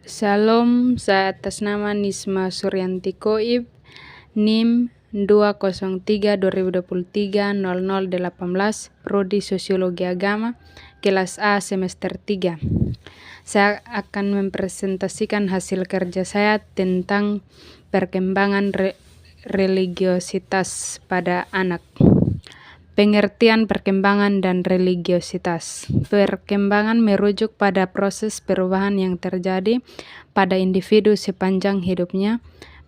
Shalom, saya atas nama Nisma Suryanti Koib, NIM 203-2023-0018, Prodi Sosiologi Agama, kelas A semester 3. Saya akan mempresentasikan hasil kerja saya tentang perkembangan religiositas pada anak. Pengertian perkembangan dan religiositas. Perkembangan merujuk pada proses perubahan yang terjadi pada individu sepanjang hidupnya,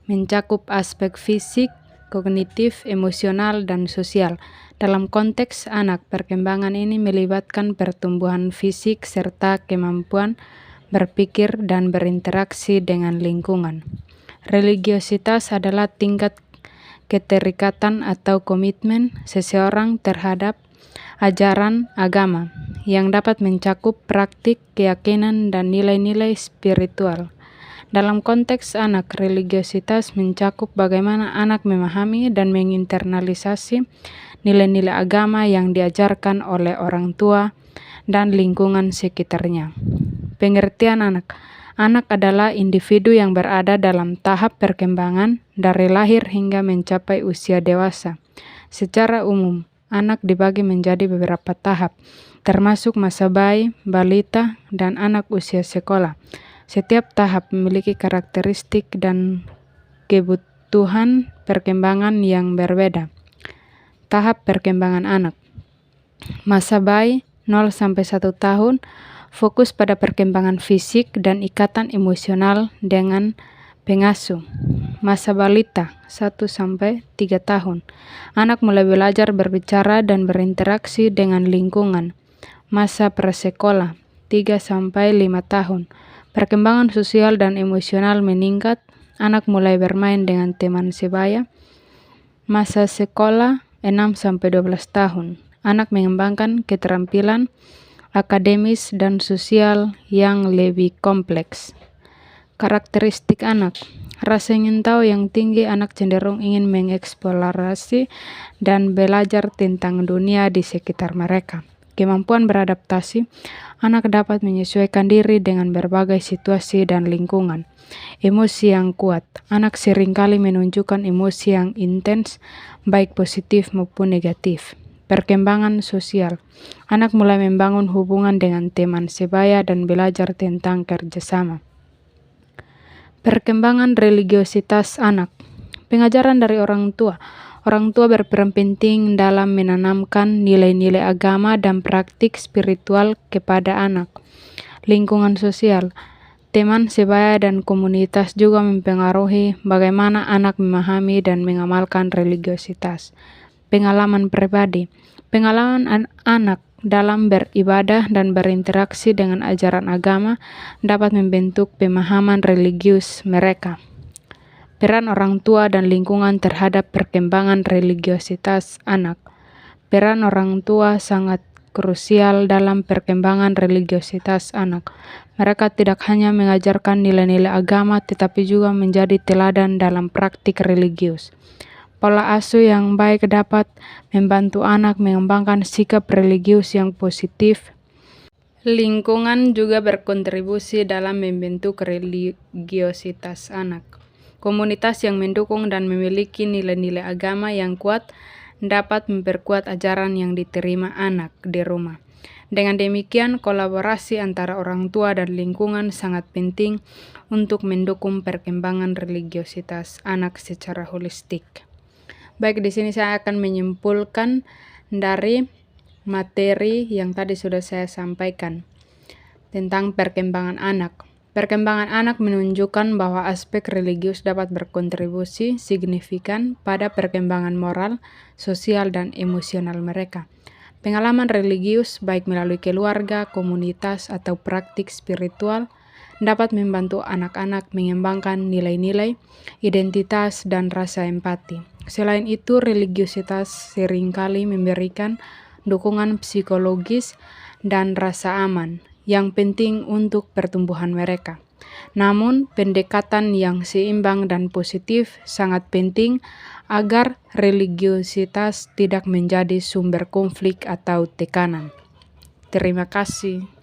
mencakup aspek fisik, kognitif, emosional, dan sosial. Dalam konteks anak, perkembangan ini melibatkan pertumbuhan fisik serta kemampuan berpikir dan berinteraksi dengan lingkungan. Religiositas adalah tingkat keterikatan atau komitmen seseorang terhadap ajaran agama yang dapat mencakup praktik, keyakinan, dan nilai-nilai spiritual. Dalam konteks anak, religiositas mencakup bagaimana anak memahami dan menginternalisasi nilai-nilai agama yang diajarkan oleh orang tua dan lingkungan sekitarnya. Pengertian anak. Anak adalah individu yang berada dalam tahap perkembangan dari lahir hingga mencapai usia dewasa. Secara umum, anak dibagi menjadi beberapa tahap, termasuk masa bayi, balita, dan anak usia sekolah. Setiap tahap memiliki karakteristik dan kebutuhan perkembangan yang berbeda. Tahap perkembangan anak. Masa bayi 0-1 tahun fokus pada perkembangan fisik dan ikatan emosional dengan pengasuh. Masa balita 1-3 tahun. Anak mulai belajar berbicara dan berinteraksi dengan lingkungan. Masa prasekolah 3-5 tahun. Perkembangan sosial dan emosional meningkat. Anak mulai bermain dengan teman sebaya. Masa sekolah 6-12 tahun. Anak mengembangkan keterampilan akademis dan sosial yang lebih kompleks. Karakteristik anak. Rasa ingin tahu yang tinggi, anak cenderung ingin mengeksplorasi dan belajar tentang dunia di sekitar mereka. Kemampuan beradaptasi. Anak dapat menyesuaikan diri dengan berbagai situasi dan lingkungan. Emosi yang kuat. Anak seringkali menunjukkan emosi yang intens, baik positif maupun negatif. Perkembangan sosial. Anak mulai membangun hubungan dengan teman sebaya dan belajar tentang kerjasama. Perkembangan religiositas anak. Pengajaran dari orang tua. Orang tua berperan penting dalam menanamkan nilai-nilai agama dan praktik spiritual kepada anak. Lingkungan sosial. Teman sebaya dan komunitas juga mempengaruhi bagaimana anak memahami dan mengamalkan religiositas. Pengalaman pribadi. Pengalaman anak dalam beribadah dan berinteraksi dengan ajaran agama dapat membentuk pemahaman religius mereka. Peran orang tua dan lingkungan terhadap perkembangan religiositas anak. Peran orang tua sangat krusial dalam perkembangan religiositas anak. Mereka tidak hanya mengajarkan nilai-nilai agama, tetapi juga menjadi teladan dalam praktik religius. Pola asuh yang baik dapat membantu anak mengembangkan sikap religius yang positif. Lingkungan juga berkontribusi dalam membentuk religiositas anak. Komunitas yang mendukung dan memiliki nilai-nilai agama yang kuat dapat memperkuat ajaran yang diterima anak di rumah. Dengan demikian, kolaborasi antara orang tua dan lingkungan sangat penting untuk mendukung perkembangan religiositas anak secara holistik. Baik, di sini saya akan menyimpulkan dari materi yang tadi sudah saya sampaikan tentang perkembangan anak. Perkembangan anak menunjukkan bahwa aspek religius dapat berkontribusi signifikan pada perkembangan moral, sosial, dan emosional mereka. Pengalaman religius, baik melalui keluarga, komunitas, atau praktik spiritual, dapat membantu anak-anak mengembangkan nilai-nilai, identitas, dan rasa empati. Selain itu, religiositas seringkali memberikan dukungan psikologis dan rasa aman yang penting untuk pertumbuhan mereka. Namun, pendekatan yang seimbang dan positif sangat penting agar religiositas tidak menjadi sumber konflik atau tekanan. Terima kasih.